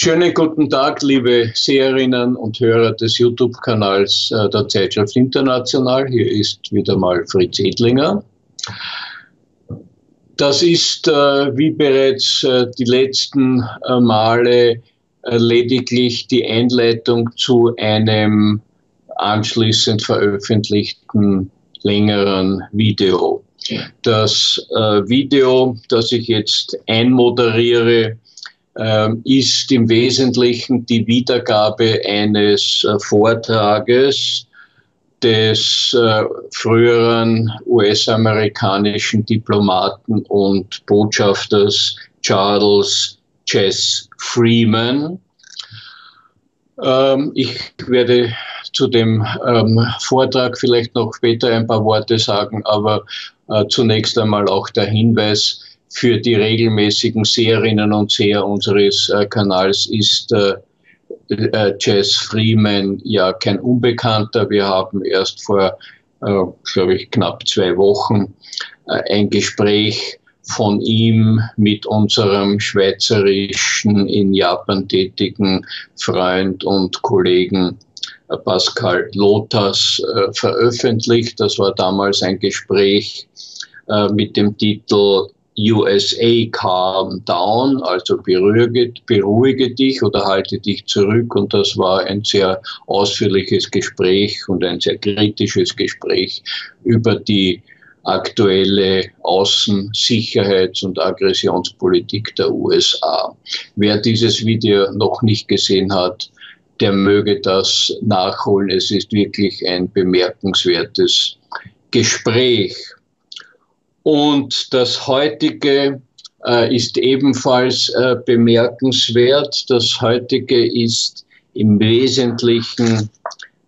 Schönen guten Tag, liebe Seherinnen und Hörer des YouTube-Kanals der Zeitschrift International. Hier ist wieder mal Fritz Edlinger. Das ist, wie bereits die letzten Male, lediglich die Einleitung zu einem anschließend veröffentlichten längeren Video. Das Video, das ich jetzt einmoderiere, ist im Wesentlichen die Wiedergabe eines Vortrages des früheren US-amerikanischen Diplomaten und Botschafters Chas Freeman. Ich werde zu dem Vortrag vielleicht noch später ein paar Worte sagen, aber zunächst einmal auch der Hinweis: Für die regelmäßigen Seherinnen und Seher unseres Kanals ist Chas Freeman ja kein Unbekannter. Wir haben erst vor, glaube ich, knapp 2 Wochen ein Gespräch von ihm mit unserem schweizerischen, in Japan tätigen Freund und Kollegen Pascal Lottaz veröffentlicht. Das war damals ein Gespräch mit dem Titel USA Calm Down, also beruhige dich oder halte dich zurück. Und das war ein sehr ausführliches Gespräch und ein sehr kritisches Gespräch über die aktuelle Außen-, Sicherheits- und Aggressionspolitik der USA. Wer dieses Video noch nicht gesehen hat, der möge das nachholen. Es ist wirklich ein bemerkenswertes Gespräch. Und das heutige ist ebenfalls bemerkenswert. Das heutige ist im Wesentlichen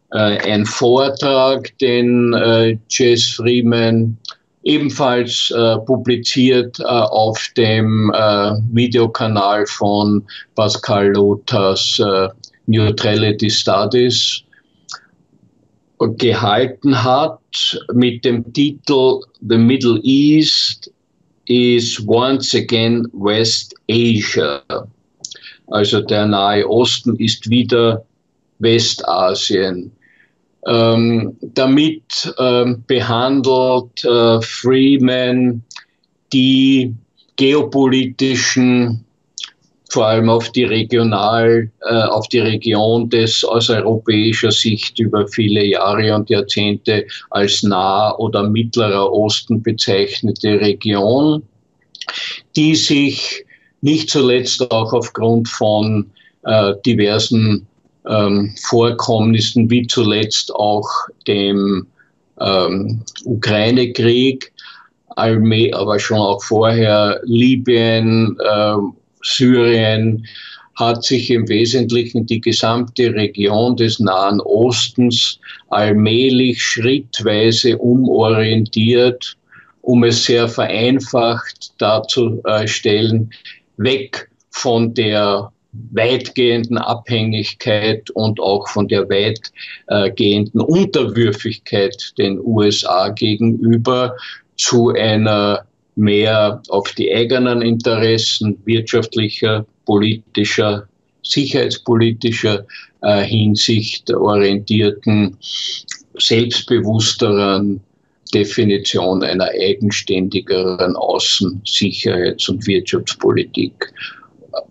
ein Vortrag, den Chas Freeman ebenfalls publiziert auf dem Videokanal von Pascal Lottaz, Neutrality Studies, gehalten hat, mit dem Titel The Middle East is once again West Asia. Also der Nahe Osten ist wieder Westasien. Damit behandelt Freeman die geopolitischen, vor allem auf die Region des aus europäischer Sicht über viele Jahre und Jahrzehnte als Nah- oder Mittlerer Osten bezeichnete Region, die sich nicht zuletzt auch aufgrund von diversen Vorkommnissen, wie zuletzt auch dem Ukraine-Krieg, aber schon auch vorher Libyen, Syrien, hat sich im Wesentlichen die gesamte Region des Nahen Ostens allmählich schrittweise umorientiert, um es sehr vereinfacht darzustellen, weg von der weitgehenden Abhängigkeit und auch von der weitgehenden Unterwürfigkeit den USA gegenüber zu einer mehr auf die eigenen Interessen wirtschaftlicher, politischer, sicherheitspolitischer Hinsicht orientierten, selbstbewussteren Definition einer eigenständigeren Außen-, Sicherheits- und Wirtschaftspolitik.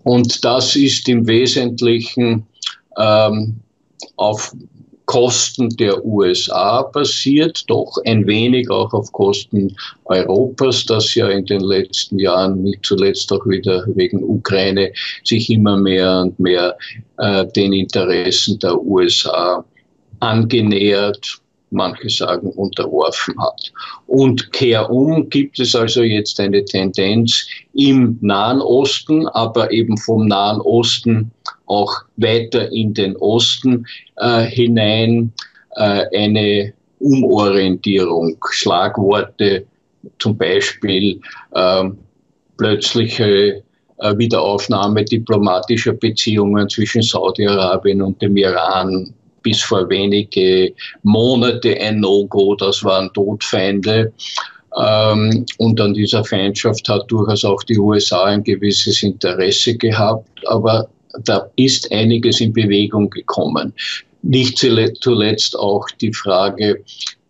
Und das ist im Wesentlichen auf Kosten der USA passiert, doch ein wenig auch auf Kosten Europas, das ja in den letzten Jahren, nicht zuletzt auch wieder wegen Ukraine, sich immer mehr und mehr den Interessen der USA angenähert, manche sagen unterworfen hat. Und kehrum gibt es also jetzt eine Tendenz im Nahen Osten, aber eben vom Nahen Osten auch weiter in den Osten hinein, eine Umorientierung. Schlagworte, zum Beispiel plötzliche Wiederaufnahme diplomatischer Beziehungen zwischen Saudi-Arabien und dem Iran, bis vor wenige Monate ein No-Go, das waren Todfeinde. Und an dieser Feindschaft hat durchaus auch die USA ein gewisses Interesse gehabt. Aber da ist einiges in Bewegung gekommen. Nicht zuletzt auch die Frage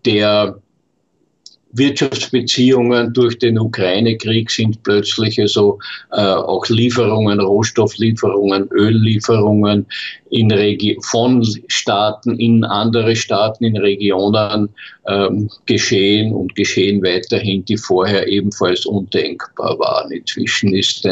der Wirtschaftsbeziehungen durch den Ukraine-Krieg sind plötzlich also auch Lieferungen, Rohstofflieferungen, Öllieferungen von Staaten in andere Staaten, in Regionen geschehen und geschehen weiterhin, die vorher ebenfalls undenkbar waren. Inzwischen ist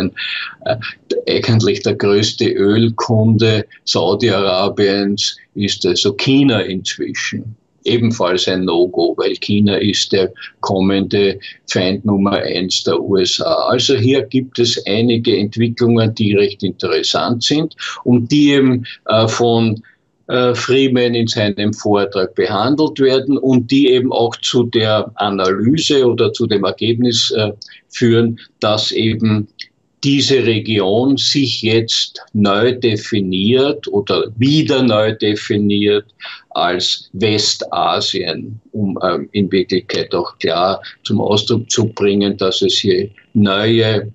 eigentlich der größte Ölkunde Saudi-Arabiens ist also China inzwischen. Ebenfalls ein No-Go, weil China ist der kommende Feind Nummer 1 der USA. Also hier gibt es einige Entwicklungen, die recht interessant sind und die eben von Freeman in seinem Vortrag behandelt werden und die eben auch zu der Analyse oder zu dem Ergebnis führen, dass eben diese Region sich jetzt neu definiert oder wieder neu definiert als Westasien, um in Wirklichkeit auch klar zum Ausdruck zu bringen, dass es hier neue,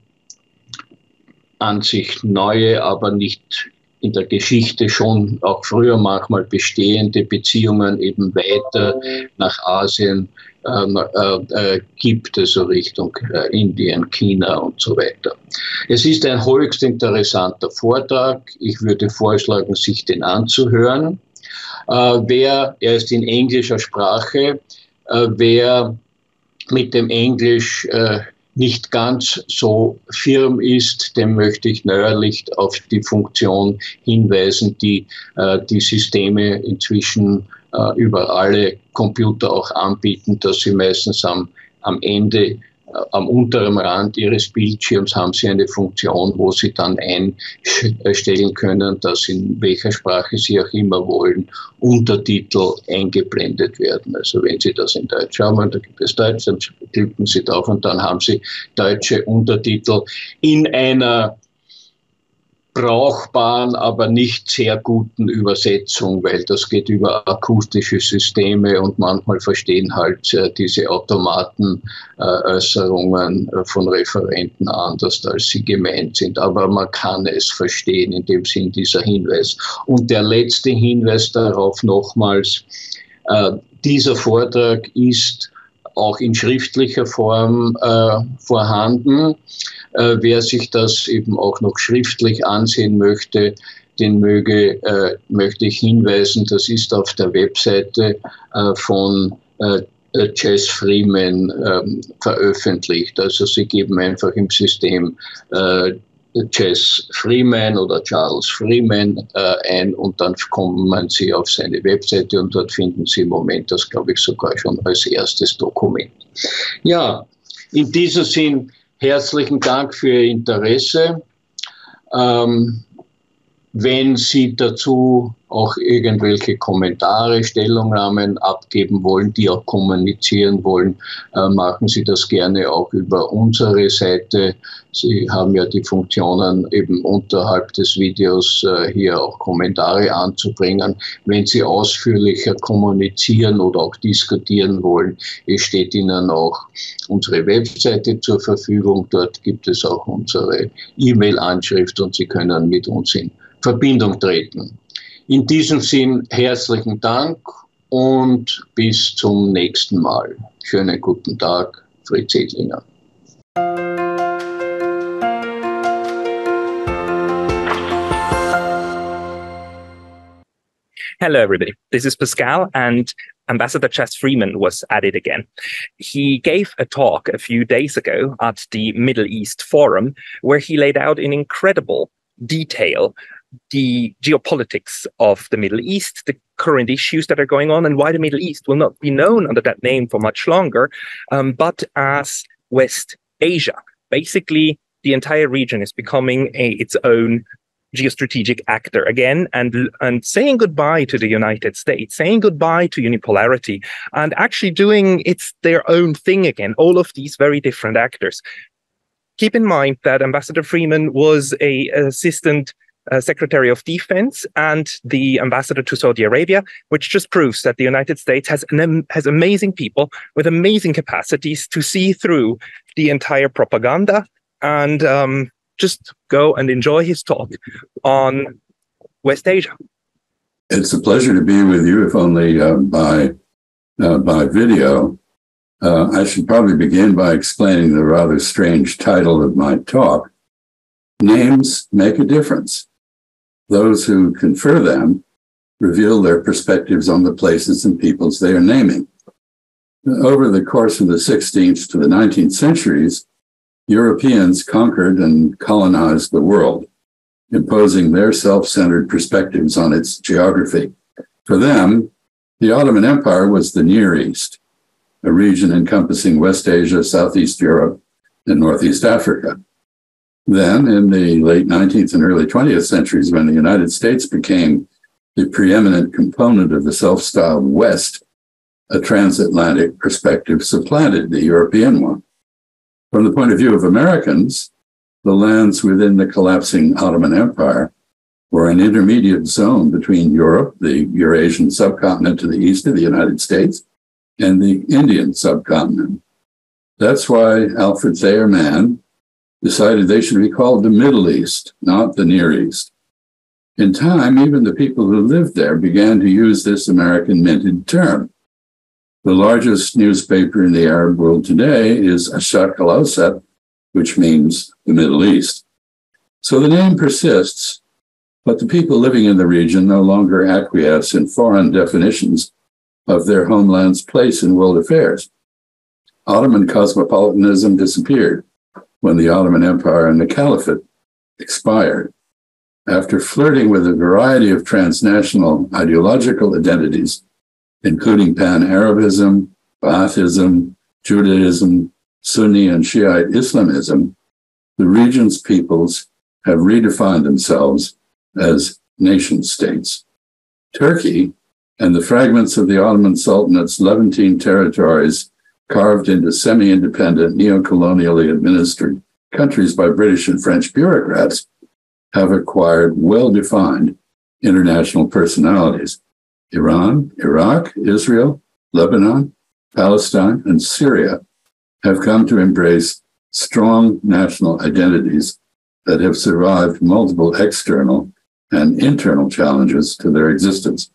aber nicht in der Geschichte schon auch früher manchmal bestehende Beziehungen eben weiter nach Asien gibt, also Richtung Indien, China und so weiter. Es ist ein höchst interessanter Vortrag. Ich würde vorschlagen, sich den anzuhören. Er ist in englischer Sprache. Wer mit dem Englisch nicht ganz so firm ist, dem möchte ich neuerlich auf die Funktion hinweisen, die die Systeme inzwischen über alle Computer auch anbieten, dass sie meistens am Ende, am unteren Rand ihres Bildschirms haben sie eine Funktion, wo sie dann einstellen können, dass in welcher Sprache sie auch immer wollen, Untertitel eingeblendet werden. Also wenn Sie das in Deutsch haben, da gibt es Deutsch, dann klicken Sie drauf und dann haben Sie deutsche Untertitel in einer brauchbaren, aber nicht sehr guten Übersetzung, weil das geht über akustische Systeme und manchmal verstehen halt diese Automaten Äußerungen von Referenten anders, als sie gemeint sind. Aber man kann es verstehen, in dem Sinn dieser Hinweis. Und der letzte Hinweis darauf nochmals, dieser Vortrag ist auch in schriftlicher Form vorhanden. Wer sich das eben auch noch schriftlich ansehen möchte, den möchte ich hinweisen, das ist auf der Webseite von Chas Freeman veröffentlicht. Also Sie geben einfach im System Chas Freeman oder Charles Freeman ein und dann kommen Sie auf seine Webseite und dort finden Sie im Moment das, glaube ich, sogar schon als erstes Dokument. Ja, in diesem Sinn herzlichen Dank für Ihr Interesse. Wenn Sie dazu auch irgendwelche Kommentare, Stellungnahmen abgeben wollen, die auch kommunizieren wollen, machen Sie das gerne auch über unsere Seite. Sie haben ja die Funktionen, eben unterhalb des Videos hier auch Kommentare anzubringen. Wenn Sie ausführlicher kommunizieren oder auch diskutieren wollen, es steht Ihnen auch unsere Webseite zur Verfügung. Dort gibt es auch unsere E-Mail-Anschrift und Sie können mit uns in Verbindung treten. In diesem Sinn herzlichen Dank und bis zum nächsten Mal. Schönen guten Tag, Fritz Edlinger. Hello, everybody. This is Pascal, and Ambassador Chas Freeman was at it again. He gave a talk a few days ago at the Middle East Forum, where he laid out in incredible detail the geopolitics of the Middle East, the current issues that are going on, and why the Middle East will not be known under that name for much longer, but as West Asia. Basically, the entire region is becoming its own geostrategic actor again, and saying goodbye to the United States, saying goodbye to unipolarity, and actually doing their own thing again, all of these very different actors. Keep in mind that Ambassador Freeman was an assistant Secretary of Defense and the ambassador to Saudi Arabia, which just proves that the United States has amazing people with amazing capacities to see through the entire propaganda and just go and enjoy his talk on West Asia. It's a pleasure to be with you, if only by video. I should probably begin by explaining the rather strange title of my talk. Names make a difference. Those who confer them reveal their perspectives on the places and peoples they are naming. Over the course of the 16th to the 19th centuries, Europeans conquered and colonized the world, imposing their self-centered perspectives on its geography. For them, the Ottoman Empire was the Near East, a region encompassing West Asia, Southeast Europe, and Northeast Africa. Then, in the late 19th and early 20th centuries, when the United States became the preeminent component of the self-styled West, a transatlantic perspective supplanted the European one. From the point of view of Americans, the lands within the collapsing Ottoman Empire were an intermediate zone between Europe, the Eurasian subcontinent to the east of the United States, and the Indian subcontinent. That's why Alfred Thayer Mann decided they should be called the Middle East, not the Near East. In time, even the people who lived there began to use this American minted term. The largest newspaper in the Arab world today is Asharq al-Awsat, which means the Middle East. So the name persists, but the people living in the region no longer acquiesce in foreign definitions of their homeland's place in world affairs. Ottoman cosmopolitanism disappeared when the Ottoman Empire and the Caliphate expired. After flirting with a variety of transnational ideological identities, including Pan-Arabism, Baathism, Judaism, Sunni and Shiite Islamism, the region's peoples have redefined themselves as nation-states. Turkey and the fragments of the Ottoman Sultanate's Levantine territories carved into semi-independent, neo-colonially administered countries by British and French bureaucrats have acquired well-defined international personalities. Iran, Iraq, Israel, Lebanon, Palestine, and Syria have come to embrace strong national identities that have survived multiple external and internal challenges to their existence.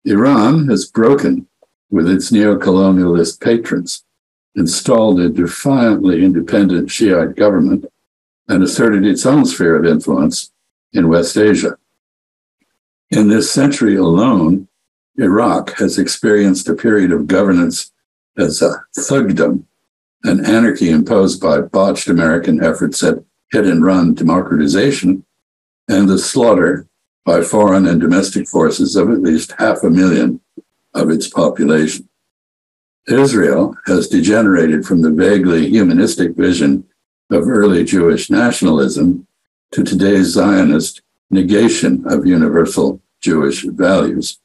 Iran has broken with its neo-colonialist patrons, installed a defiantly independent Shiite government, and asserted its own sphere of influence in West Asia. In this century alone, Iraq has experienced a period of governance as a thugdom, an anarchy imposed by botched American efforts at hit-and-run democratization, and the slaughter by foreign and domestic forces of at least 500,000 of its population. Israel has degenerated from the vaguely humanistic vision of early Jewish nationalism to today's Zionist negation of universal Jewish values.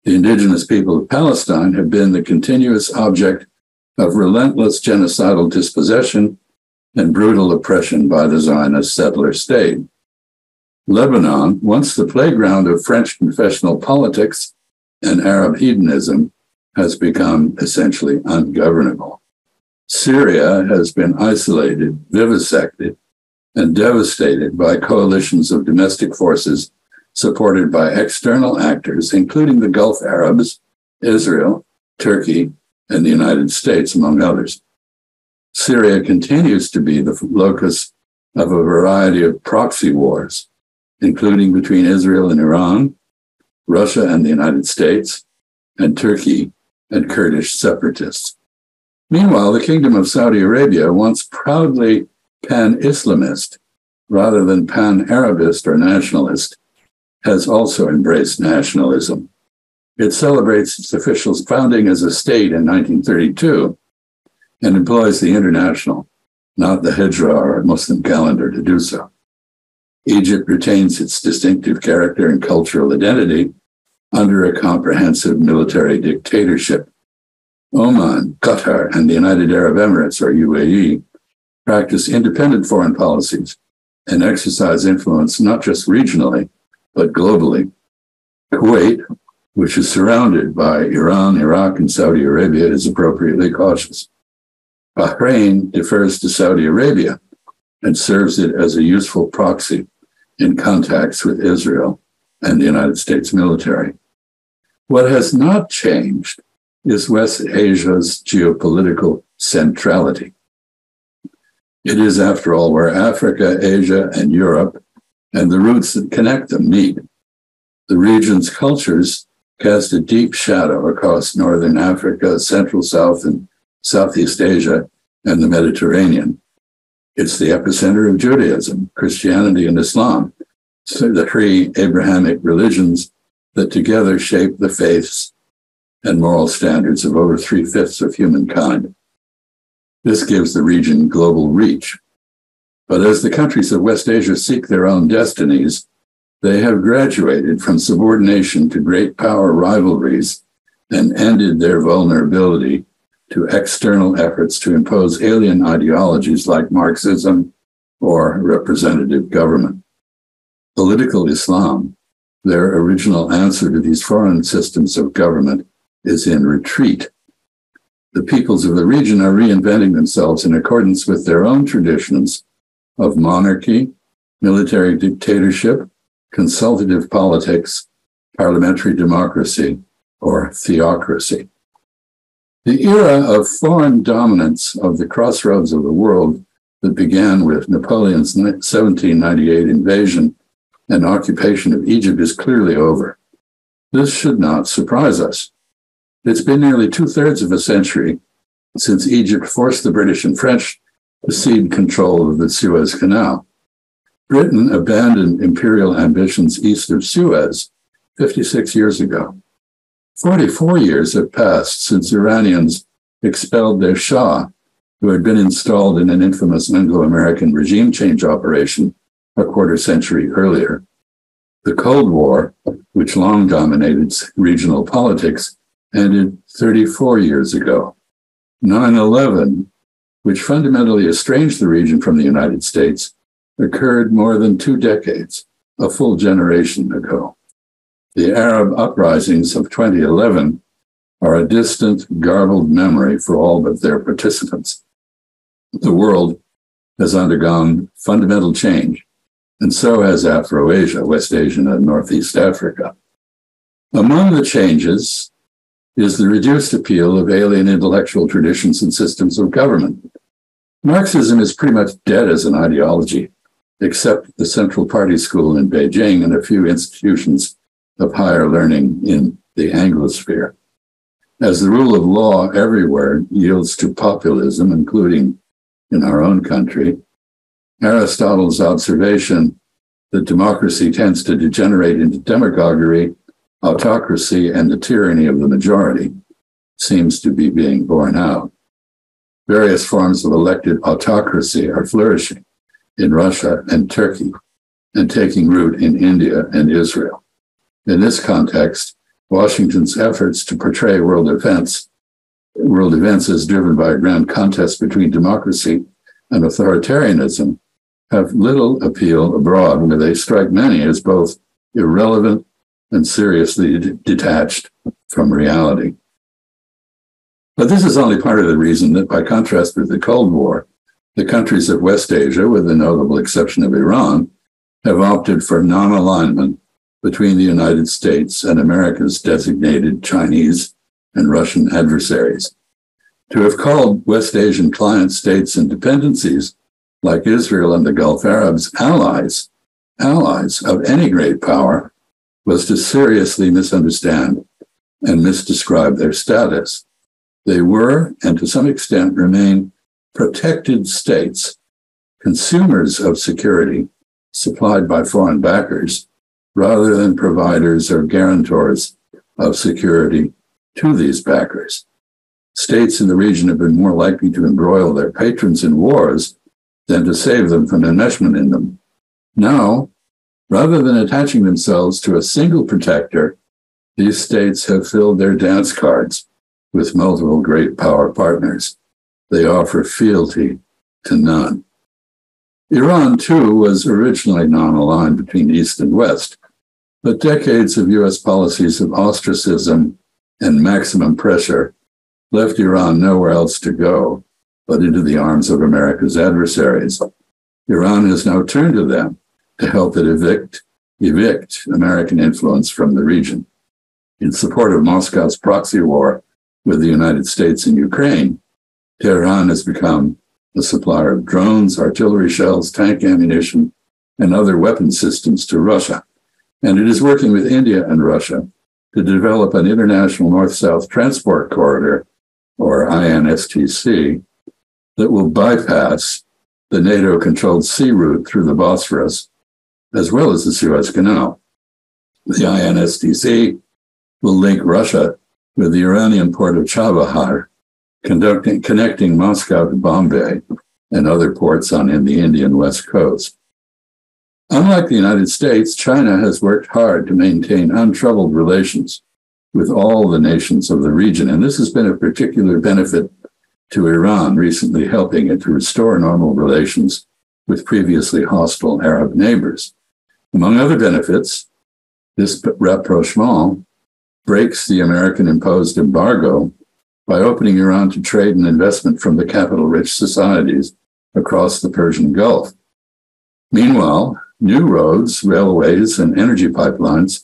The indigenous people of Palestine have been the continuous object of relentless genocidal dispossession and brutal oppression by the Zionist settler state. Lebanon, once the playground of French confessional politics and Arab hedonism, has become essentially ungovernable. Syria has been isolated, vivisected, and devastated by coalitions of domestic forces supported by external actors, including the Gulf Arabs, Israel, Turkey, and the United States, among others. Syria continues to be the locus of a variety of proxy wars, including between Israel and Iran, Russia and the United States, and Turkey and Kurdish separatists. Meanwhile, the Kingdom of Saudi Arabia, once proudly pan-Islamist rather than pan-Arabist or nationalist, has also embraced nationalism. It celebrates its official founding as a state in 1932 and employs the international, not the Hijra or Muslim calendar, to do so. Egypt retains its distinctive character and cultural identity under a comprehensive military dictatorship. Oman, Qatar, and the United Arab Emirates, or UAE, practice independent foreign policies and exercise influence not just regionally, but globally. Kuwait, which is surrounded by Iran, Iraq, and Saudi Arabia, is appropriately cautious. Bahrain defers to Saudi Arabia, and serves it as a useful proxy in contacts with Israel and the United States military. What has not changed is West Asia's geopolitical centrality. It is, after all, where Africa, Asia, and Europe, and the roots that connect them meet. The region's cultures cast a deep shadow across Northern Africa, Central South and Southeast Asia, and the Mediterranean. It's the epicenter of Judaism, Christianity, and Islam, so the three Abrahamic religions that together shape the faiths and moral standards of over 3/5 of humankind. This gives the region global reach. But as the countries of West Asia seek their own destinies, they have graduated from subordination to great power rivalries and ended their vulnerability to external efforts to impose alien ideologies like Marxism or representative government. Political Islam, their original answer to these foreign systems of government, is in retreat. The peoples of the region are reinventing themselves in accordance with their own traditions of monarchy, military dictatorship, consultative politics, parliamentary democracy, or theocracy. The era of foreign dominance of the crossroads of the world that began with Napoleon's 1798 invasion and occupation of Egypt is clearly over. This should not surprise us. It's been nearly 2/3 of a century since Egypt forced the British and French to cede control of the Suez Canal. Britain abandoned imperial ambitions east of Suez 56 years ago. 44 years have passed since Iranians expelled their Shah, who had been installed in an infamous Anglo-American regime change operation a quarter century earlier. The Cold War, which long dominated regional politics, ended 34 years ago. 9/11, which fundamentally estranged the region from the United States, occurred more than 2 decades, a full generation ago. The Arab uprisings of 2011 are a distant, garbled memory for all but their participants. The world has undergone fundamental change, and so has Afro-Asia, West Asia, and Northeast Africa. Among the changes is the reduced appeal of alien intellectual traditions and systems of government. Marxism is pretty much dead as an ideology, except the Central Party School in Beijing and a few institutions of higher learning in the Anglosphere. As the rule of law everywhere yields to populism, including in our own country, Aristotle's observation that democracy tends to degenerate into demagoguery, autocracy, and the tyranny of the majority seems to be being borne out. Various forms of elected autocracy are flourishing in Russia and Turkey and taking root in India and Israel. In this context, Washington's efforts to portray world events as driven by a grand contest between democracy and authoritarianism have little appeal abroad, where they strike many as both irrelevant and seriously detached from reality. But this is only part of the reason that, by contrast with the Cold War, the countries of West Asia, with the notable exception of Iran, have opted for non-alignment between the United States and America's designated Chinese and Russian adversaries. To have called West Asian client states and dependencies like Israel and the Gulf Arabs allies of any great power was to seriously misunderstand and misdescribe their status. They were, and to some extent remain, protected states, consumers of security supplied by foreign backers, rather than providers or guarantors of security to these backers. States in the region have been more likely to embroil their patrons in wars than to save them from enmeshment in them. Now, rather than attaching themselves to a single protector, these states have filled their dance cards with multiple great power partners. They offer fealty to none. Iran, too, was originally non-aligned between East and West, but decades of U.S. policies of ostracism and maximum pressure left Iran nowhere else to go but into the arms of America's adversaries. Iran has now turned to them to help it evict American influence from the region. In support of Moscow's proxy war with the United States and Ukraine, Tehran has become a supplier of drones, artillery shells, tank ammunition, and other weapon systems to Russia. And it is working with India and Russia to develop an international north-south transport corridor, or INSTC, that will bypass the NATO-controlled sea route through the Bosphorus, as well as the Suez Canal. The INSTC will link Russia with the Iranian port of Chabahar, connecting Moscow to Bombay and other ports on the Indian West Coast. Unlike the United States, China has worked hard to maintain untroubled relations with all the nations of the region, and this has been a particular benefit to Iran, recently helping it to restore normal relations with previously hostile Arab neighbors. Among other benefits, this rapprochement breaks the American-imposed embargo by opening Iran to trade and investment from the capital-rich societies across the Persian Gulf. Meanwhile, new roads, railways, and energy pipelines,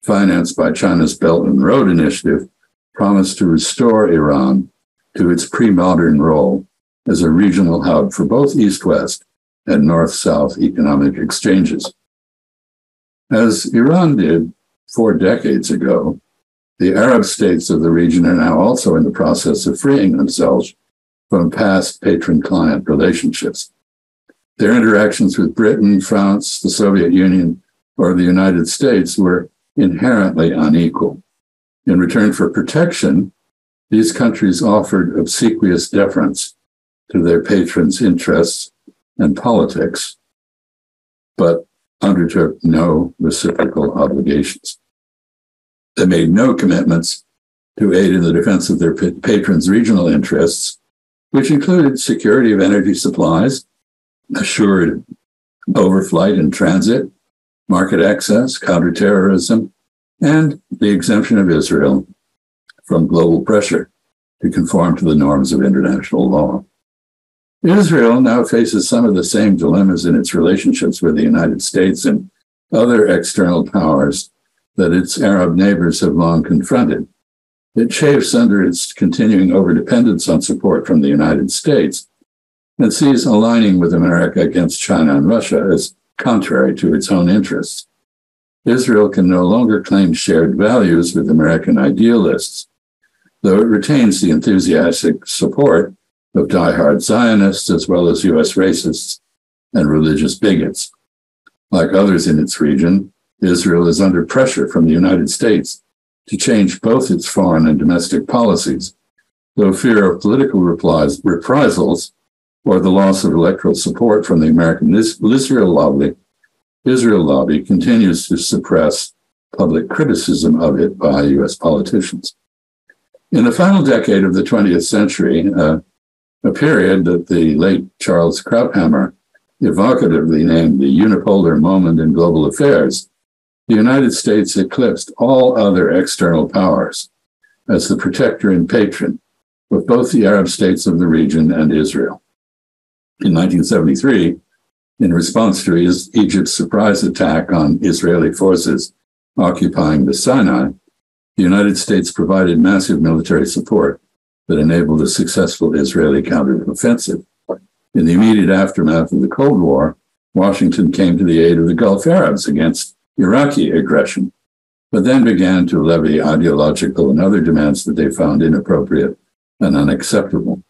financed by China's Belt and Road Initiative, promise to restore Iran to its pre-modern role as a regional hub for both East-West and North-South economic exchanges. As Iran did 4 decades ago, the Arab states of the region are now also in the process of freeing themselves from past patron-client relationships. Their interactions with Britain, France, the Soviet Union, or the United States were inherently unequal. In return for protection, these countries offered obsequious deference to their patrons' interests and politics, but undertook no reciprocal obligations. They made no commitments to aid in the defense of their patrons' regional interests, which included security of energy supplies, assured overflight and transit, market access, counterterrorism, and the exemption of Israel from global pressure to conform to the norms of international law. Israel now faces some of the same dilemmas in its relationships with the United States and other external powers that its Arab neighbors have long confronted. It chafes under its continuing overdependence on support from the United States and sees aligning with America against China and Russia as contrary to its own interests. Israel can no longer claim shared values with American idealists, though it retains the enthusiastic support of diehard Zionists as well as U.S. racists and religious bigots. Like others in its region, Israel is under pressure from the United States to change both its foreign and domestic policies, though fear of political reprisals or the loss of electoral support from the American Israel lobby continues to suppress public criticism of it by U.S. politicians. In the final decade of the 20th century, a period that the late Charles Krauthammer evocatively named the unipolar moment in global affairs, the United States eclipsed all other external powers as the protector and patron of both the Arab states of the region and Israel. In 1973, in response to Egypt's surprise attack on Israeli forces occupying the Sinai, the United States provided massive military support that enabled a successful Israeli counteroffensive. In the immediate aftermath of the Cold War, Washington came to the aid of the Gulf Arabs against Iraqi aggression, but then began to levy ideological and other demands that they found inappropriate and unacceptable.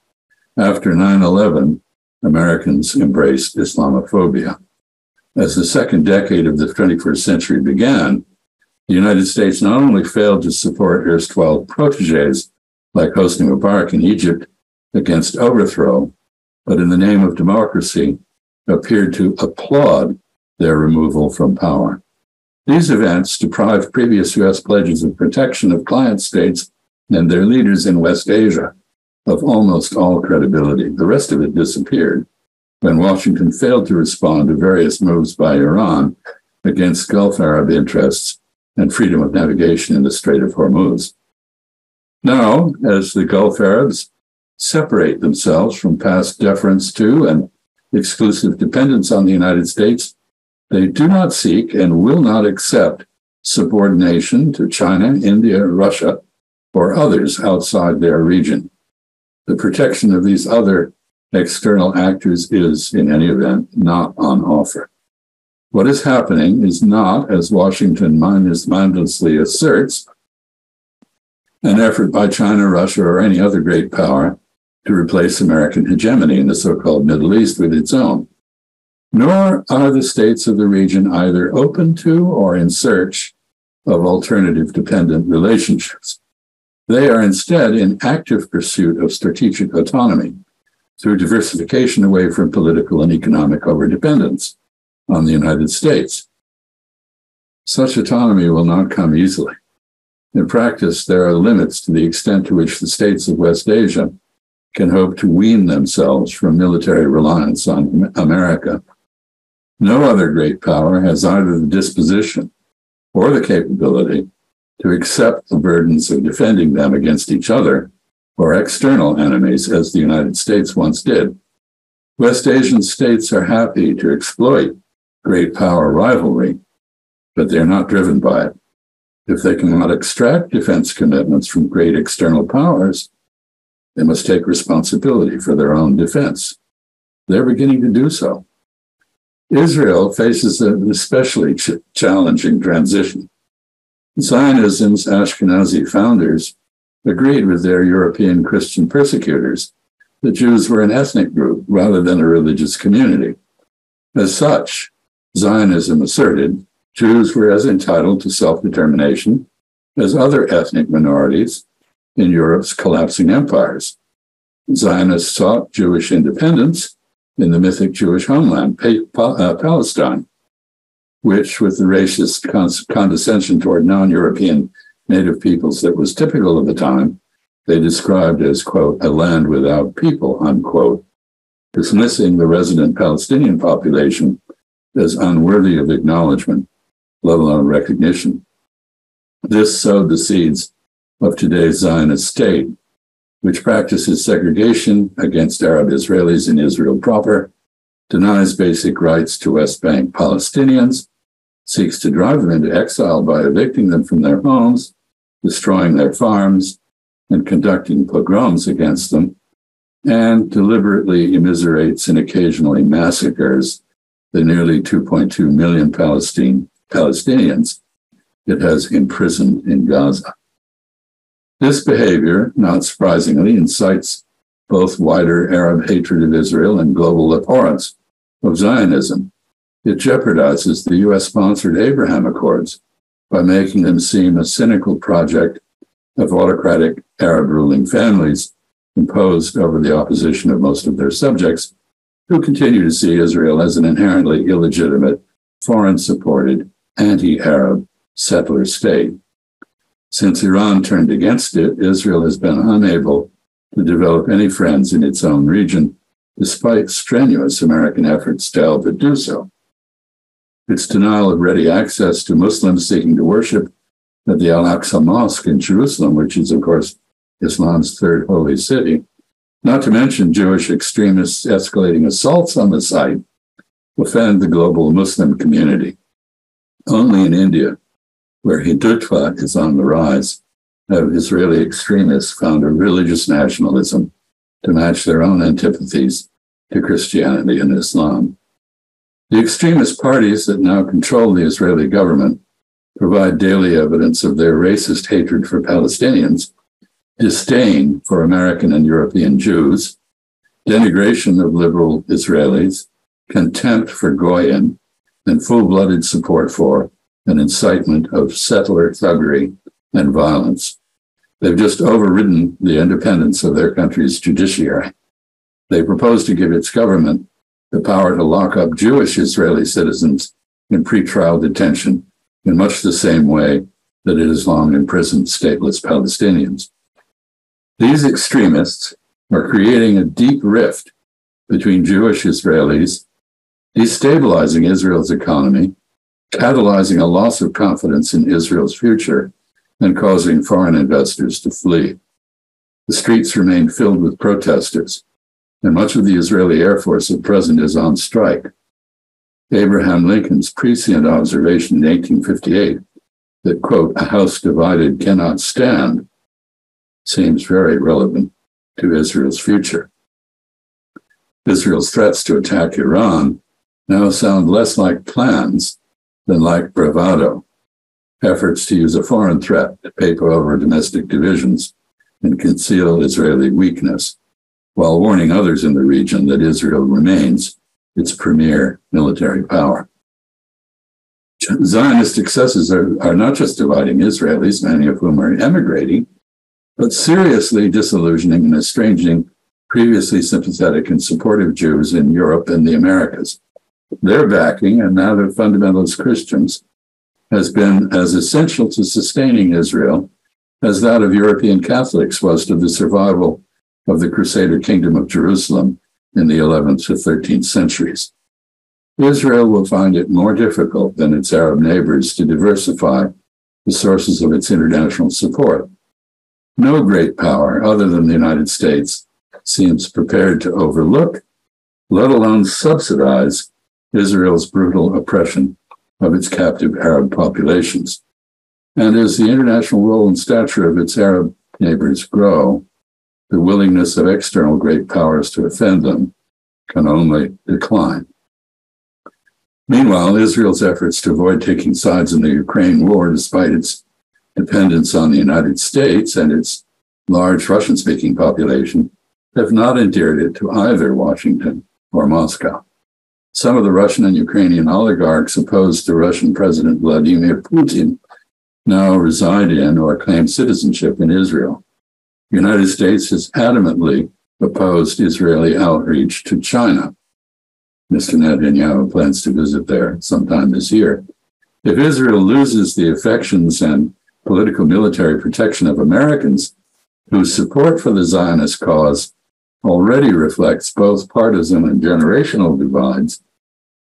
After 9/11, Americans embraced Islamophobia. As the second decade of the 21st century began, the United States not only failed to support erstwhile protégés like Hosni Mubarak in Egypt against overthrow, but in the name of democracy, appeared to applaud their removal from power. These events deprived previous U.S. pledges of protection of client states and their leaders in West Asia of almost all credibility. The rest of it disappeared when Washington failed to respond to various moves by Iran against Gulf Arab interests and freedom of navigation in the Strait of Hormuz. Now, as the Gulf Arabs separate themselves from past deference to and exclusive dependence on the United States, they do not seek and will not accept subordination to China, India, Russia, or others outside their region. The protection of these other external actors is, in any event, not on offer. What is happening is not, as Washington mindlessly asserts, an effort by China, Russia, or any other great power to replace American hegemony in the so-called Middle East with its own. Nor are the states of the region either open to or in search of alternative dependent relationships. They are instead in active pursuit of strategic autonomy through diversification away from political and economic overdependence on the United States. Such autonomy will not come easily. In practice, there are limits to the extent to which the states of West Asia can hope to wean themselves from military reliance on America. No other great power has either the disposition or the capability to accept the burdens of defending them against each other or external enemies, as the United States once did. West Asian states are happy to exploit great power rivalry, but they're not driven by it. If they cannot extract defense commitments from great external powers, they must take responsibility for their own defense. They're beginning to do so. Israel faces an especially challenging transition. Zionism's Ashkenazi founders agreed with their European Christian persecutors that Jews were an ethnic group rather than a religious community. As such, Zionism asserted Jews were as entitled to self-determination as other ethnic minorities in Europe's collapsing empires. Zionists sought Jewish independence in the mythic Jewish homeland, Palestine, which, with the racist condescension toward non-European native peoples that was typical of the time, they described as, quote, a land without people, unquote, dismissing the resident Palestinian population as unworthy of acknowledgement, let alone recognition. This sowed the seeds of today's Zionist state, which practices segregation against Arab Israelis in Israel proper, denies basic rights to West Bank Palestinians, seeks to drive them into exile by evicting them from their homes, destroying their farms, and conducting pogroms against them, and deliberately immiserates and occasionally massacres the nearly 2.2 million Palestinians it has imprisoned in Gaza. This behavior, not surprisingly, incites both wider Arab hatred of Israel and global abhorrence of Zionism. It jeopardizes the US-sponsored Abraham Accords by making them seem a cynical project of autocratic Arab ruling families imposed over the opposition of most of their subjects, who continue to see Israel as an inherently illegitimate, foreign-supported, anti-Arab settler state. Since Iran turned against it, Israel has been unable to develop any friends in its own region, despite strenuous American efforts to help it do so. Its denial of ready access to Muslims seeking to worship at the Al-Aqsa Mosque in Jerusalem, which is, of course, Islam's third holy city, not to mention Jewish extremists escalating assaults on the site, offend the global Muslim community. Only in India, where Hindutva is on the rise, have Israeli extremists found a religious nationalism to match their own antipathies to Christianity and Islam. The extremist parties that now control the Israeli government provide daily evidence of their racist hatred for Palestinians, disdain for American and European Jews, denigration of liberal Israelis, contempt for Goyim, and full-blooded support for an incitement of settler thuggery and violence. They've just overridden the independence of their country's judiciary. They propose to give its government the power to lock up Jewish Israeli citizens in pretrial detention in much the same way that it has long imprisoned stateless Palestinians. These extremists are creating a deep rift between Jewish Israelis, destabilizing Israel's economy, catalyzing a loss of confidence in Israel's future, and causing foreign investors to flee. The streets remain filled with protesters. and much of the Israeli Air Force at present is on strike. Abraham Lincoln's prescient observation in 1858 that, quote, a house divided cannot stand, seems very relevant to Israel's future. Israel's threats to attack Iran now sound less like plans than like bravado, efforts to use a foreign threat to paper over domestic divisions and conceal Israeli weakness, while warning others in the region that Israel remains its premier military power. Zionist successes are not just dividing Israelis, many of whom are emigrating, but seriously disillusioning and estranging previously sympathetic and supportive Jews in Europe and the Americas. Their backing, and now their fundamentalist Christians, has been as essential to sustaining Israel as that of European Catholics was to the survival of the Crusader Kingdom of Jerusalem in the 11th to 13th centuries. Israel will find it more difficult than its Arab neighbors to diversify the sources of its international support. No great power other than the United States seems prepared to overlook, let alone subsidize, Israel's brutal oppression of its captive Arab populations. And as the international role and stature of its Arab neighbors grow, the willingness of external great powers to offend them can only decline. Meanwhile, Israel's efforts to avoid taking sides in the Ukraine war, despite its dependence on the United States and its large Russian-speaking population, have not endeared it to either Washington or Moscow. Some of the Russian and Ukrainian oligarchs opposed to Russian President Vladimir Putin now reside in or claim citizenship in Israel. The United States has adamantly opposed Israeli outreach to China. Mr. Netanyahu plans to visit there sometime this year. If Israel loses the affections and political military protection of Americans, whose support for the Zionist cause already reflects both partisan and generational divides,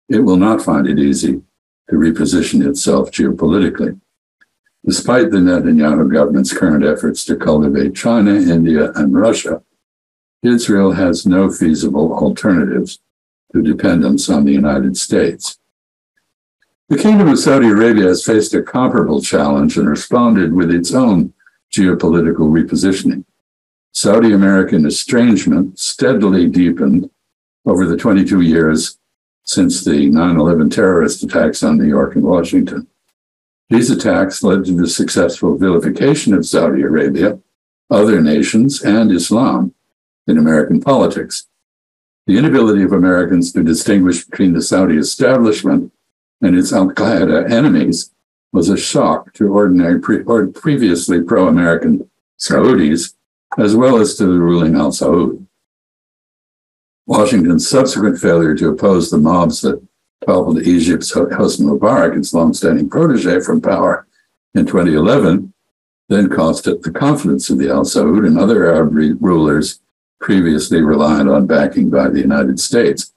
it will not find it easy to reposition itself geopolitically. Despite the Netanyahu government's current efforts to cultivate China, India, and Russia, Israel has no feasible alternatives to dependence on the United States. The Kingdom of Saudi Arabia has faced a comparable challenge and responded with its own geopolitical repositioning. Saudi-American estrangement steadily deepened over the 22 years since the 9/11 terrorist attacks on New York and Washington. These attacks led to the successful vilification of Saudi Arabia, other nations, and Islam in American politics. The inability of Americans to distinguish between the Saudi establishment and its al-Qaeda enemies was a shock to ordinary previously pro-American Saudis, as well as to the ruling Al Saud. Washington's subsequent failure to oppose the mobs that toppled Egypt's Hosni Mubarak, its longstanding protege, from power in 2011, then cost it the confidence of the Al Saud and other Arab rulers previously reliant on backing by the United States.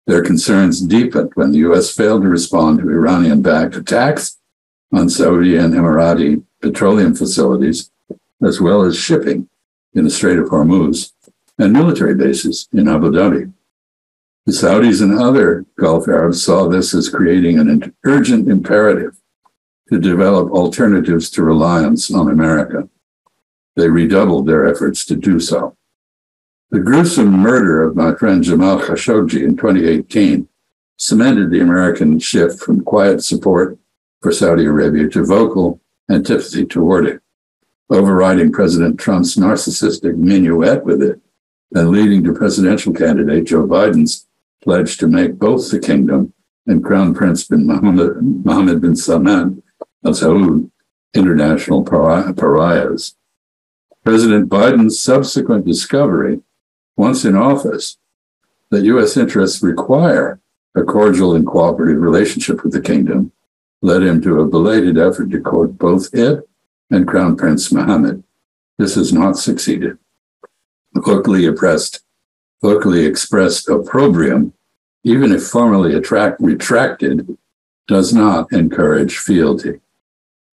Their concerns deepened when the U.S. failed to respond to Iranian-backed attacks on Saudi and Emirati petroleum facilities, as well as shipping in the Strait of Hormuz and military bases in Abu Dhabi. The Saudis and other Gulf Arabs saw this as creating an urgent imperative to develop alternatives to reliance on America. They redoubled their efforts to do so. The gruesome murder of my friend Jamal Khashoggi in 2018 cemented the American shift from quiet support for Saudi Arabia to vocal antipathy toward it, overriding President Trump's narcissistic minuet with it and leading to presidential candidate Joe Biden's pledge to make both the kingdom and Crown Prince bin Mohammed bin Salman Al Saud international pariahs. President Biden's subsequent discovery, once in office, that U.S. interests require a cordial and cooperative relationship with the kingdom, led him to a belated effort to court both it and Crown Prince Mohammed. This has not succeeded. Locally expressed opprobrium, even if formally retracted, does not encourage fealty.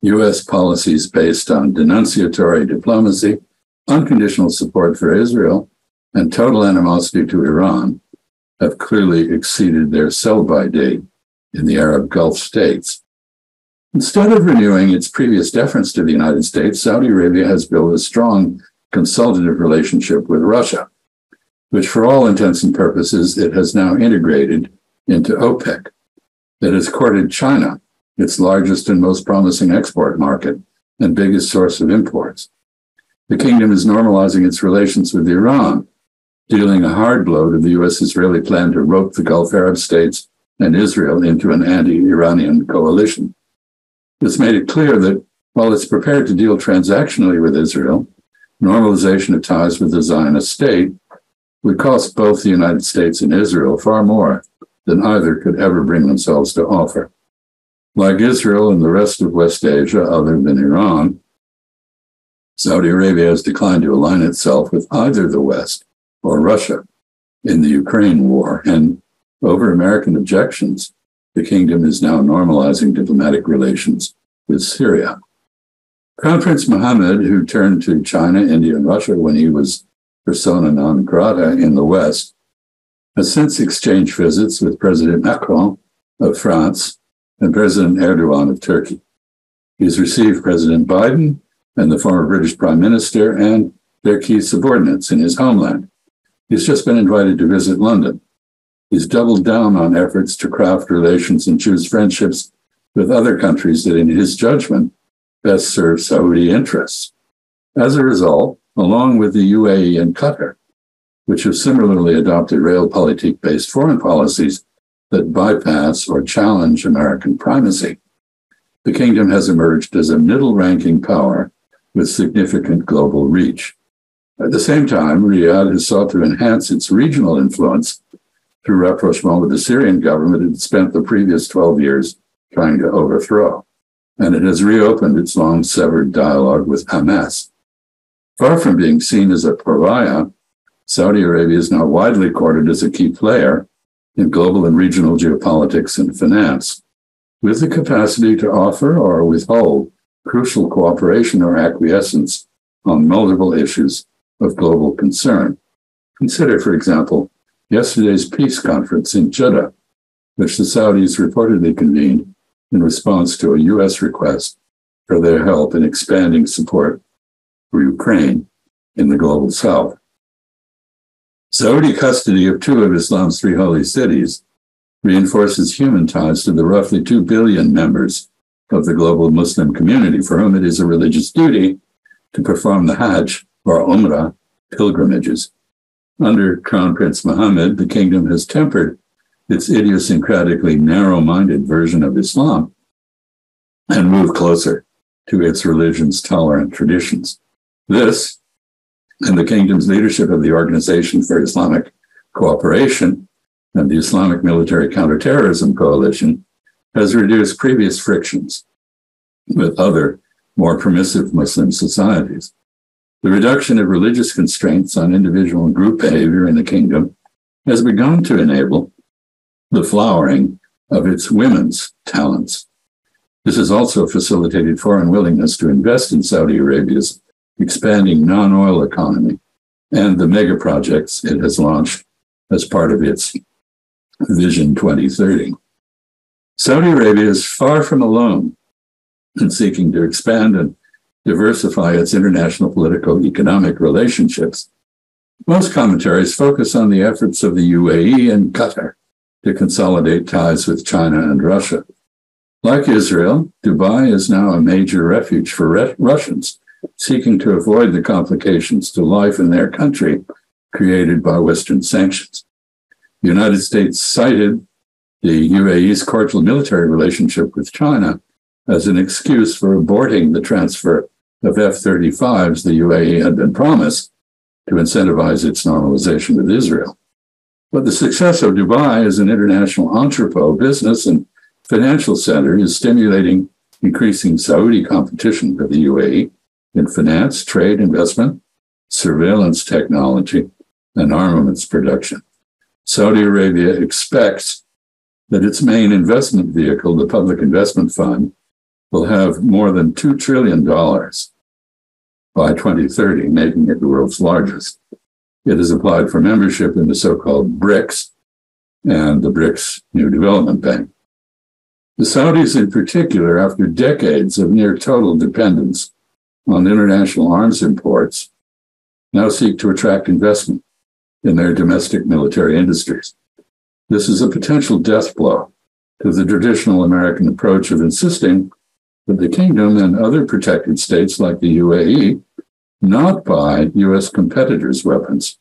U.S. policies based on denunciatory diplomacy, unconditional support for Israel, and total animosity to Iran have clearly exceeded their sell-by date in the Arab Gulf states. Instead of renewing its previous deference to the United States, Saudi Arabia has built a strong consultative relationship with Russia, which for all intents and purposes, it has now integrated into OPEC. It has courted China, its largest and most promising export market and biggest source of imports. The kingdom is normalizing its relations with Iran, dealing a hard blow to the U.S.-Israeli plan to rope the Gulf Arab states and Israel into an anti-Iranian coalition. It's made it clear that while it's prepared to deal transactionally with Israel, normalization of ties with the Zionist state would cost both the United States and Israel far more than either could ever bring themselves to offer. Like Israel and the rest of West Asia, other than Iran, Saudi Arabia has declined to align itself with either the West or Russia in the Ukraine war, and over American objections, the kingdom is now normalizing diplomatic relations with Syria. Crown Prince Mohammed, who turned to China, India, and Russia when he was persona non grata in the West, has since exchanged visits with President Macron of France and President Erdogan of Turkey. He's received President Biden and the former British Prime Minister and their key subordinates in his homeland. He's just been invited to visit London. He's doubled down on efforts to craft relations and choose friendships with other countries that, in his judgment, best serve Saudi interests. As a result, along with the UAE and Qatar, which have similarly adopted realpolitik-based foreign policies that bypass or challenge American primacy, the kingdom has emerged as a middle-ranking power with significant global reach. At the same time, Riyadh has sought to enhance its regional influence through rapprochement with the Syrian government it had spent the previous 12 years trying to overthrow, and it has reopened its long-severed dialogue with Hamas. Far from being seen as a pariah, Saudi Arabia is now widely courted as a key player in global and regional geopolitics and finance, with the capacity to offer or withhold crucial cooperation or acquiescence on multiple issues of global concern. Consider, for example, yesterday's peace conference in Jeddah, which the Saudis reportedly convened in response to a U.S. request for their help in expanding support for Ukraine in the global south. Saudi custody of two of Islam's three holy cities reinforces human ties to the roughly 2 billion members of the global Muslim community for whom it is a religious duty to perform the Hajj or Umrah pilgrimages. Under Crown Prince Mohammed, the kingdom has tempered its idiosyncratically narrow-minded version of Islam and moved closer to its religion's tolerant traditions. This, and the kingdom's leadership of the Organization for Islamic Cooperation and the Islamic Military Counterterrorism Coalition, has reduced previous frictions with other, more permissive Muslim societies. The reduction of religious constraints on individual and group behavior in the kingdom has begun to enable the flowering of its women's talents. This has also facilitated foreign willingness to invest in Saudi Arabia's expanding non-oil economy and the mega projects it has launched as part of its Vision 2030. Saudi Arabia is far from alone in seeking to expand and diversify its international political economic relationships. Most commentaries focus on the efforts of the UAE and Qatar to consolidate ties with China and Russia. Like Israel, Dubai is now a major refuge for Russians seeking to avoid the complications to life in their country created by Western sanctions. The United States cited the UAE's cordial military relationship with China as an excuse for aborting the transfer of F-35s the UAE had been promised to incentivize its normalization with Israel. But the success of Dubai as an international entrepot, business, and financial center is stimulating increasing Saudi competition with the UAE in finance, trade, investment, surveillance technology, and armaments production. Saudi Arabia expects that its main investment vehicle, the Public Investment Fund, will have more than $2 trillion by 2030, making it the world's largest. It has applied for membership in the so-called BRICS and the BRICS New Development Bank. The Saudis in particular, after decades of near total dependence on international arms imports, now seek to attract investment in their domestic military industries. This is a potential death blow to the traditional American approach of insisting that the kingdom and other protected states like the UAE not buy U.S. competitors' weapons,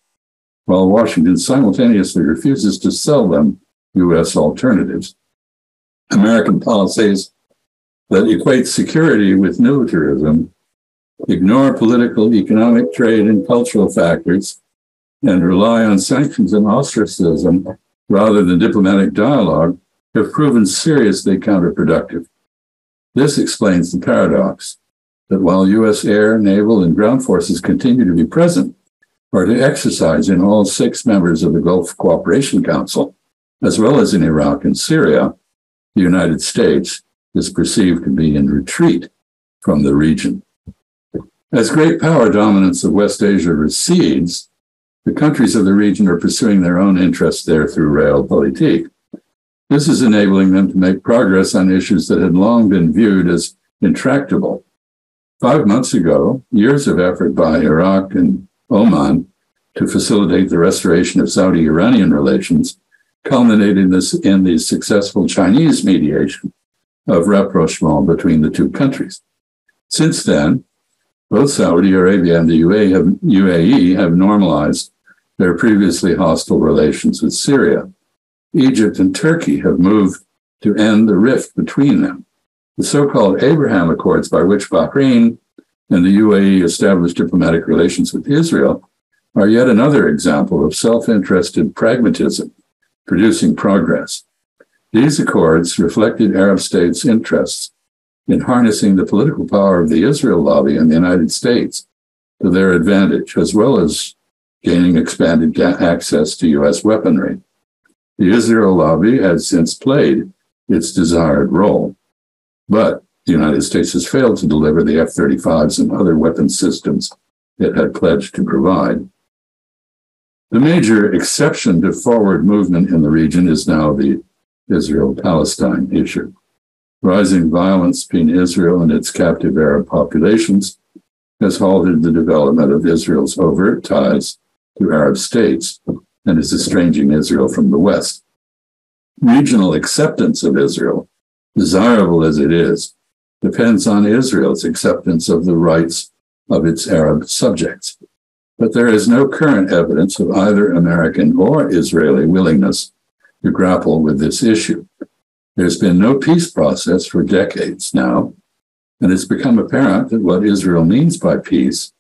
while Washington simultaneously refuses to sell them U.S. alternatives. American policies that equate security with militarism, ignore political, economic, trade, and cultural factors, and rely on sanctions and ostracism rather than diplomatic dialogue have proven seriously counterproductive. This explains the paradox that while U.S. air, naval, and ground forces continue to be present or to exercise in all 6 members of the Gulf Cooperation Council, as well as in Iraq and Syria, the United States is perceived to be in retreat from the region. As great power dominance of West Asia recedes, the countries of the region are pursuing their own interests there through realpolitik. This is enabling them to make progress on issues that had long been viewed as intractable. 5 months ago, years of effort by Iraq and Oman to facilitate the restoration of Saudi-Iranian relations culminated in the successful Chinese mediation of rapprochement between the 2 countries. Since then, both Saudi Arabia and the UAE have normalized their previously hostile relations with Syria. Egypt and Turkey have moved to end the rift between them. The so-called Abraham Accords, by which Bahrain and the UAE established diplomatic relations with Israel, are yet another example of self-interested pragmatism producing progress. These accords reflected Arab states' interests in harnessing the political power of the Israel lobby in the United States to their advantage, as well as gaining expanded access to U.S. weaponry. The Israel lobby has since played its desired role, but the United States has failed to deliver the F-35s and other weapons systems it had pledged to provide. The major exception to forward movement in the region is now the Israel-Palestine issue. Rising violence between Israel and its captive Arab populations has halted the development of Israel's overt ties to Arab states and is estranging Israel from the West. Regional acceptance of Israel, desirable as it is, depends on Israel's acceptance of the rights of its Arab subjects. But there is no current evidence of either American or Israeli willingness to grapple with this issue. There's been no peace process for decades now, and it's become apparent that what Israel means by peace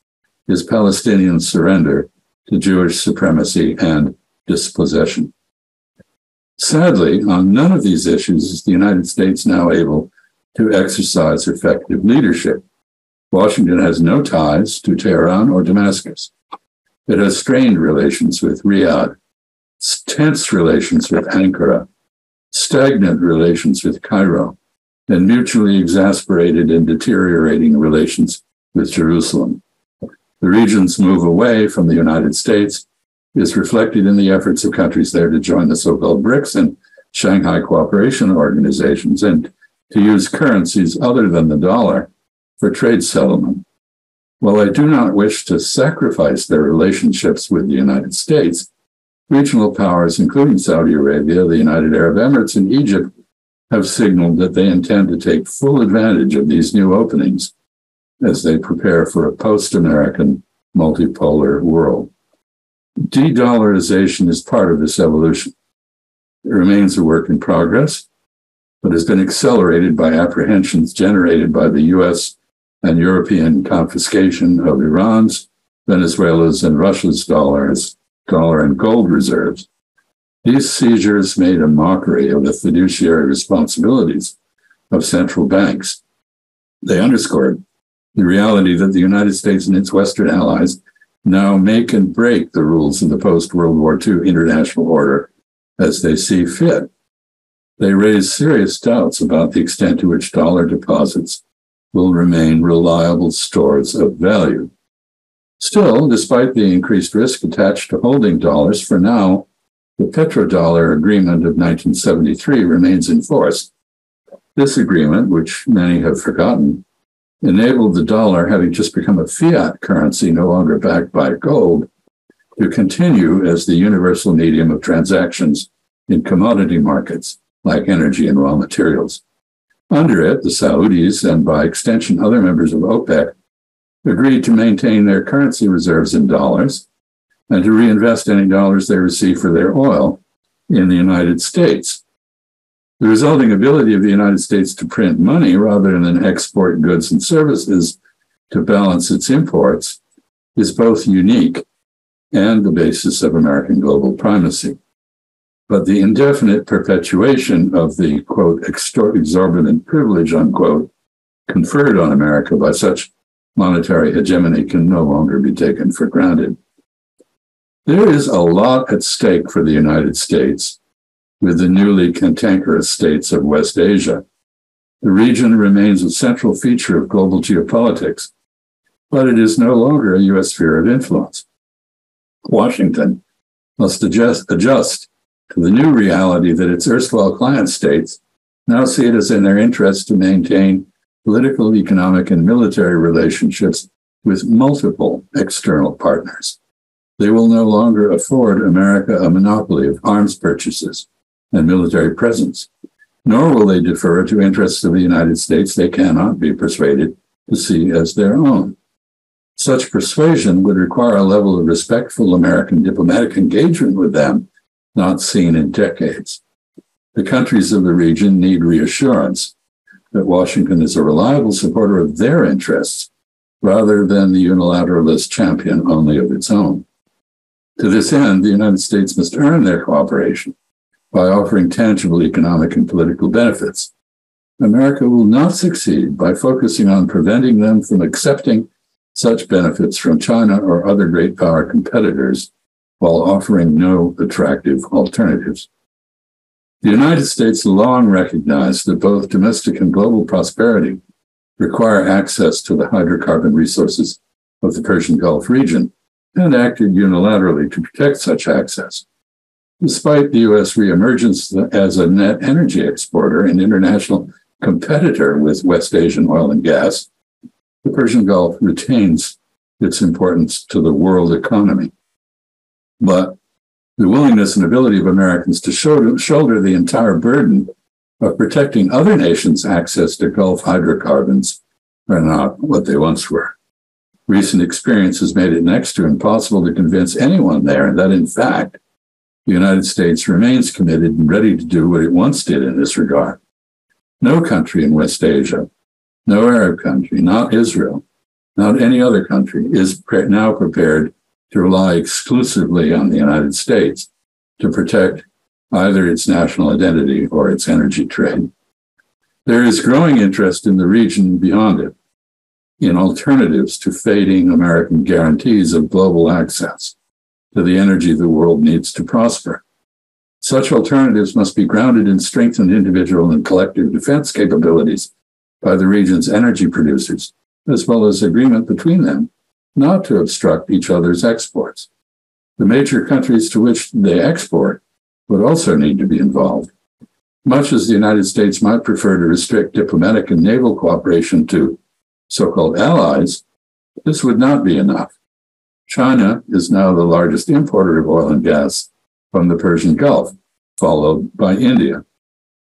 is Palestinian surrender to Jewish supremacy and dispossession. Sadly, on none of these issues is the United States now able to exercise effective leadership. Washington has no ties to Tehran or Damascus. It has strained relations with Riyadh, tense relations with Ankara, stagnant relations with Cairo, and mutually exasperated and deteriorating relations with Jerusalem. The region's move away from the United States is reflected in the efforts of countries there to join the so-called BRICS and Shanghai cooperation organizations and to use currencies other than the dollar for trade settlement. While I do not wish to sacrifice their relationships with the United States, regional powers, including Saudi Arabia, the United Arab Emirates, and Egypt, have signaled that they intend to take full advantage of these new openings as they prepare for a post-American multipolar world. De-dollarization is part of this evolution. It remains a work in progress, but has been accelerated by apprehensions generated by the U.S. and European confiscation of Iran's, Venezuela's, and Russia's dollar and gold reserves. These seizures made a mockery of the fiduciary responsibilities of central banks. They underscored the reality that the United States and its Western allies now make and break the rules of the post-World War II international order as they see fit. They raise serious doubts about the extent to which dollar deposits will remain reliable stores of value. Still, despite the increased risk attached to holding dollars, for now, the petrodollar agreement of 1973 remains in force. This agreement, which many have forgotten, enabled the dollar, having just become a fiat currency no longer backed by gold, to continue as the universal medium of transactions in commodity markets like energy and raw materials. Under it, the Saudis, and by extension other members of OPEC, agreed to maintain their currency reserves in dollars and to reinvest any dollars they receive for their oil in the United States. The resulting ability of the United States to print money rather than export goods and services to balance its imports is both unique and the basis of American global primacy. But the indefinite perpetuation of the, quote, exorbitant privilege, unquote, conferred on America by such monetary hegemony can no longer be taken for granted. There is a lot at stake for the United States with the newly cantankerous states of West Asia. The region remains a central feature of global geopolitics, but it is no longer a U.S. sphere of influence. Washington must adjust to the new reality that its erstwhile client states now see it as in their interest to maintain political, economic, and military relationships with multiple external partners. They will no longer afford America a monopoly of arms purchases and military presence, nor will they defer to interests of the United States they cannot be persuaded to see as their own. Such persuasion would require a level of respectful American diplomatic engagement with them not seen in decades. The countries of the region need reassurance that Washington is a reliable supporter of their interests rather than the unilateralist champion only of its own. To this end, the United States must earn their cooperation by offering tangible economic and political benefits. America will not succeed by focusing on preventing them from accepting such benefits from China or other great power competitors while offering no attractive alternatives. The United States long recognized that both domestic and global prosperity require access to the hydrocarbon resources of the Persian Gulf region and acted unilaterally to protect such access. Despite the U.S. reemergence as a net energy exporter and international competitor with West Asian oil and gas, the Persian Gulf retains its importance to the world economy. But the willingness and ability of Americans to shoulder the entire burden of protecting other nations' access to Gulf hydrocarbons are not what they once were. Recent experience has made it next to impossible to convince anyone there that, in fact, the United States remains committed and ready to do what it once did in this regard. No country in West Asia, no Arab country, not Israel, not any other country is now prepared to rely exclusively on the United States to protect either its national identity or its energy trade. There is growing interest in the region beyond it in alternatives to fading American guarantees of global access to the energy the world needs to prosper. Such alternatives must be grounded in strengthened individual and collective defense capabilities by the region's energy producers, as well as agreement between them not to obstruct each other's exports. The major countries to which they export would also need to be involved. Much as the United States might prefer to restrict diplomatic and naval cooperation to so-called allies, this would not be enough. China is now the largest importer of oil and gas from the Persian Gulf, followed by India.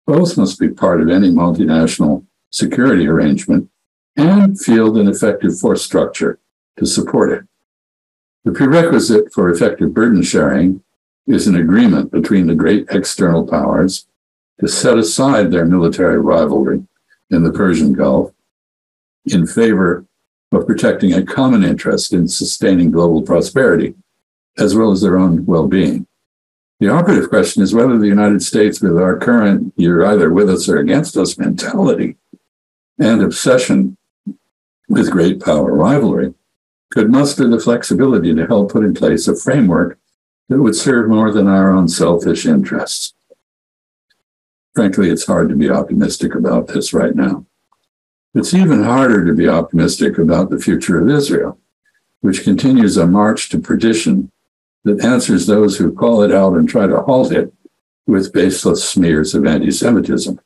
Both must be part of any multinational security arrangement and field an effective force structure to support it. The prerequisite for effective burden sharing is an agreement between the great external powers to set aside their military rivalry in the Persian Gulf in favor of protecting a common interest in sustaining global prosperity, as well as their own well-being. The operative question is whether the United States, with our current "you're either with us or against us" mentality and obsession with great power rivalry, could muster the flexibility to help put in place a framework that would serve more than our own selfish interests. Frankly, it's hard to be optimistic about this right now. It's even harder to be optimistic about the future of Israel. which continues a march to perdition that answers those who call it out and try to halt it with baseless smears of anti-Semitism.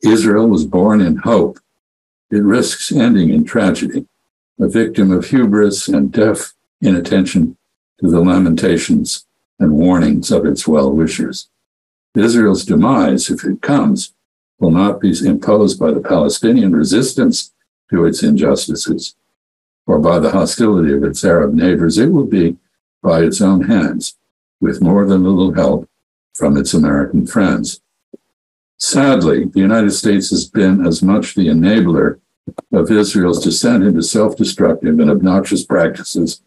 Israel was born in hope. It risks ending in tragedy, a victim of hubris and deaf inattention to the lamentations and warnings of its well-wishers. Israel's demise, if it comes, will not be imposed by the Palestinian resistance to its injustices or by the hostility of its Arab neighbors. It will be by its own hands, with more than a little help from its American friends. Sadly, the United States has been as much the enabler of Israel's descent into self-destructive and obnoxious practices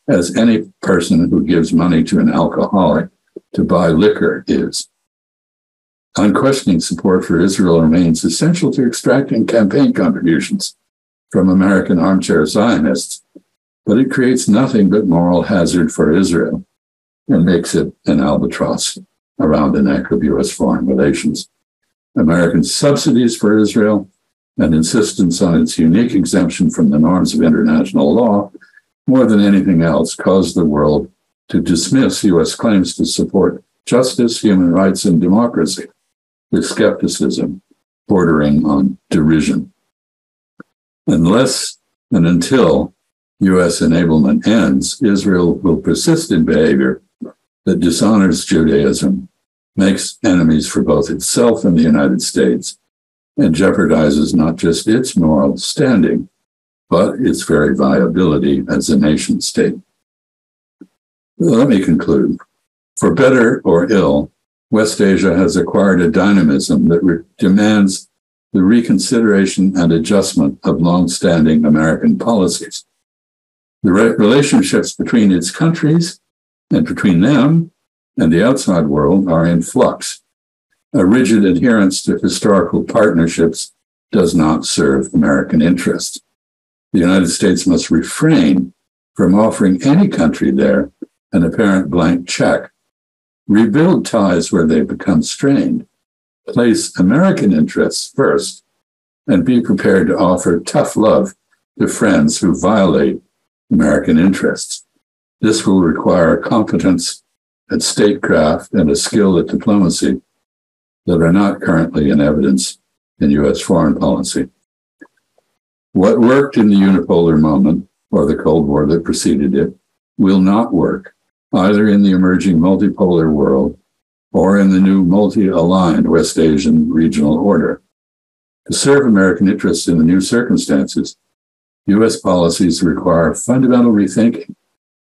as any person who gives money to an alcoholic to buy liquor is. Unquestioning support for Israel remains essential to extracting campaign contributions from American armchair Zionists, but it creates nothing but moral hazard for Israel and makes it an albatross around the neck of U.S. foreign relations. American subsidies for Israel and insistence on its unique exemption from the norms of international law, more than anything else, caused the world to dismiss U.S. claims to support justice, human rights, and democracy with skepticism bordering on derision. Unless and until U.S. enablement ends, Israel will persist in behavior that dishonors Judaism, makes enemies for both itself and the United States, and jeopardizes not just its moral standing, but its very viability as a nation state. Let me conclude. For better or ill, West Asia has acquired a dynamism that demands the reconsideration and adjustment of long-standing American policies. The relationships between its countries and between them and the outside world are in flux. A rigid adherence to historical partnerships does not serve American interests. The United States must refrain from offering any country there an apparent blank check. Rebuild ties where they become strained. Place American interests first and be prepared to offer tough love to friends who violate American interests. This will require competence at statecraft and a skill at diplomacy that are not currently in evidence in U.S. foreign policy. What worked in the unipolar moment, or the Cold War that preceded it, will not work either in the emerging multipolar world or in the new multi-aligned West Asian regional order. To serve American interests in the new circumstances, U.S. policies require fundamental rethinking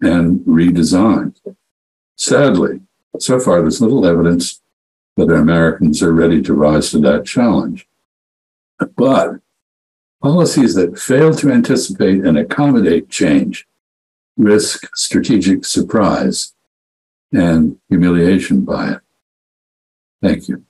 and redesign. Sadly, so far there's little evidence that Americans are ready to rise to that challenge. But policies that fail to anticipate and accommodate change risk strategic surprise and humiliation by it. Thank you.